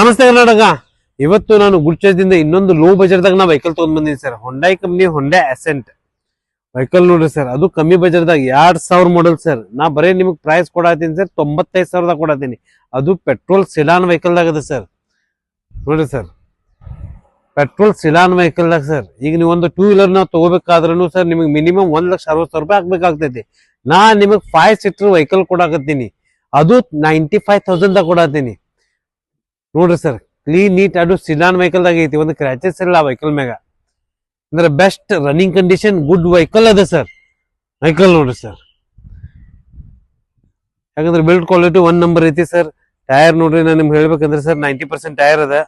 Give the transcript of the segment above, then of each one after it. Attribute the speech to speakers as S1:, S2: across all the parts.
S1: ನಮಸ್ತೆ ಕರ್ನಾಟಕ. ಇವತ್ತು ನಾನು ಗುಡ್ಚದಿಂದ ಇನ್ನೊಂದು ಲೋ ಬಜೆಟ್ದಾಗ ನಾ ವೆಹಿಕಲ್ ತಗೊಂಡ್ ಬಂದಿನಿ ಸರ್. ಹೊಂಡಾಯಿ ಕಂಪ್ನಿ ಹೊಂಡಾ ಅಸೆಂಟ್ ವೆಹಿಕಲ್ ನೋಡ್ರಿ ಸರ್. ಅದು ಕಮ್ಮಿ ಬಜೆಟ್ದಾಗ 2000 ಮಾಡಲ್ ಸರ್. ನಾ ಬರೀ ನಿಮಗೆ ಪ್ರೈಸ್ ಕೊಡತ್ತೀನಿ ಸರ್ 95,000ದಾಗ ಕೊಡತ್ತೀನಿ. ಅದು ಪೆಟ್ರೋಲ್ ಸಿಡಾನ್ ವೆಹಿಕಲ್ ದಾಗ ಅದ ಸರ್. ನೋಡ್ರಿ ಸರ್, ಪೆಟ್ರೋಲ್ ಸಿಡಾನ್ ವೆಹಿಕಲ್ ದಾಗ ಸರ್. ಈಗ ನೀವು ಒಂದು 2 ವೀಲರ್ ನಾವು ತಗೋಬೇಕಾದ್ರೂ ಸರ್ ನಿಮಗೆ ಮಿನಿಮಮ್ 1,60,000 ರೂಪಾಯಿ ಹಾಕ್ಬೇಕಾಗ್ತೈತಿ. ನಾ ನಿಮಗೆ 5 ಸೀಟರ್ ವೆಹಿಕಲ್ ಕೊಡಾಕತ್ತೀನಿ. ಅದು 95,000ದಾಗ ಕೊಡತ್ತೀನಿ. ನೋಡ್ರಿ ಸರ್, ಕ್ಲೀನ್ ನೀಟ್ ಅದು ಸಿಡಾನ್ ವೆಹಿಕಲ್ ದಾಗ ಐತಿ. ಒಂದು ಕ್ರ್ಯಾಚಸ್ ಇಲ್ಲ ವೆಹಿಕಲ್ ಮ್ಯಾಗ. ಅಂದ್ರೆ best running condition good vehicle ಅದ ಸರ್ ವೆಹಿಕಲ್. ನೋಡ್ರಿ ಸರ್, ಯಾಕಂದ್ರೆ ಬಿಲ್ಡ್ ಕ್ವಾಲಿಟಿ 1 ನಂಬರ್ ಐತಿ ಸರ್. ಟೈರ್ ನೋಡ್ರಿ, ನಾನು ನಿಮ್ಗೆ ಹೇಳ್ಬೇಕಂದ್ರೆ ಸರ್ 90% ಟೈರ್ ಅದ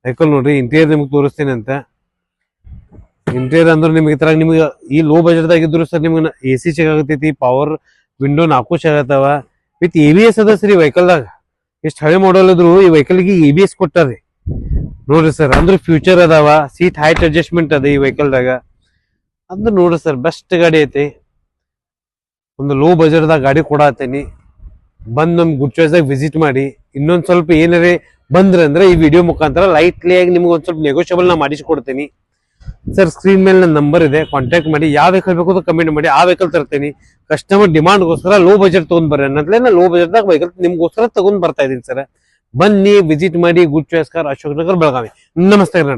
S1: ವೆಹಿಕಲ್. ನೋಡ್ರಿ ಇಂಟೀರಿಯರ್ ನಿಮ್ಗೆ ತೋರಿಸ್ತೀನಿ ಅಂತ. ಇಂಟೀರಿಯರ್ ಅಂದ್ರೆ ನಿಮ್ಗೆ ತರ ನಿಮ್ಗೆ ಈ ಲೋ ಬಜೆಟ್ ದಾಗ ಇದ್ರು ಸರ್ ನಿಮ್ಗೆ AC ಸಿಗಾಗತೈತಿ, ಪವರ್ ವಿಂಡೋ 4 ಸಿಗತ್ತವ, ವಿತ್ ABS ಅದ ಸರ್ ಈ ವೆಹಿಕಲ್ ದಾಗ. ಎಷ್ಟು ಹಳೆ ಮಾಡಲ್ ಇದ್ರು ಈ ವೆಹಿಕಲ್ ಗೆ ABS ಕೊಟ್ಟಾರಿ. ನೋಡ್ರಿ ಸರ್, ಅಂದ್ರೆ ಫ್ಯೂಚರ್ ಅದಾವ, ಸೀಟ್ ಹೈಟ್ ಅಡ್ಜಸ್ಟ್ಮೆಂಟ್ ಅದ ಈ ವೆಹಿಕಲ್ ದಾಗ. ಅಂದ್ರೆ ನೋಡ್ರಿ ಸರ್, ಬೆಸ್ಟ್ ಗಾಡಿ ಐತಿ. ಒಂದು ಲೋ ಬಜೆಟ್ ದಾಗ ಗಾಡಿ ಕೊಡಾತೇನಿ. ಬಂದ್ ನಮ್ ಗುಡ್ ಚಾಯ್ಸ್ ದಾಗ ವಿಸಿಟ್ ಮಾಡಿ. ಇನ್ನೊಂದ್ ಸ್ವಲ್ಪ ಏನಾರೇ ಬಂದ್ರೆ ಅಂದ್ರೆ ಈ ವಿಡಿಯೋ ಮುಖಾಂತರ ಲೈಟ್ಲಿ ಆಗಿ ನಿಮ್ಗೆ ಒಂದ್ ಸ್ವಲ್ಪ ನೆಗೋಷಿಯಬಲ್ ನಾ ಮಾಡಿಸ್ಕೊಡ್ತೀನಿ ಸರ್. ಸ್ಕ್ರೀನ್ ಮೇಲೆ ನನ್ನ ನಂಬರ್ ಇದೆ, ಕಾಂಟ್ಯಾಕ್ಟ್ ಮಾಡಿ. ಯಾವ ವೆಹಿಕಲ್ ಬೇಕು ಅಂತ ಕಮೆಂಟ್ ಮಾಡಿ, ಆ ವೆಹಿಕಲ್ ತರ್ತೀನಿ. ಕಸ್ಟಮರ್ ಡಿಮಾಂಡ್ಗೋಸ್ಕರ ಲೋ ಬಜೆಟ್ ತಗೊಂಡ್ ಬರ್ರಿ ಅನ್ನತ್ಲೇ ನಾ ಲೋ ಬಜೆಟ್ ದಾಗ ವೆಹಿಕಲ್ ನಿಮ್ಗೋಸ್ಕರ ತಗೊಂಡ್ ಬರ್ತಾ ಇದೀನಿ ಸರ್. ಬನ್ನಿ, ವಿಸಿಟ್ ಮಾಡಿ. Good choice car, Ashok Nagar, Belagavi. ನಮಸ್ತೆ ಕರ್ನಾಟಕ.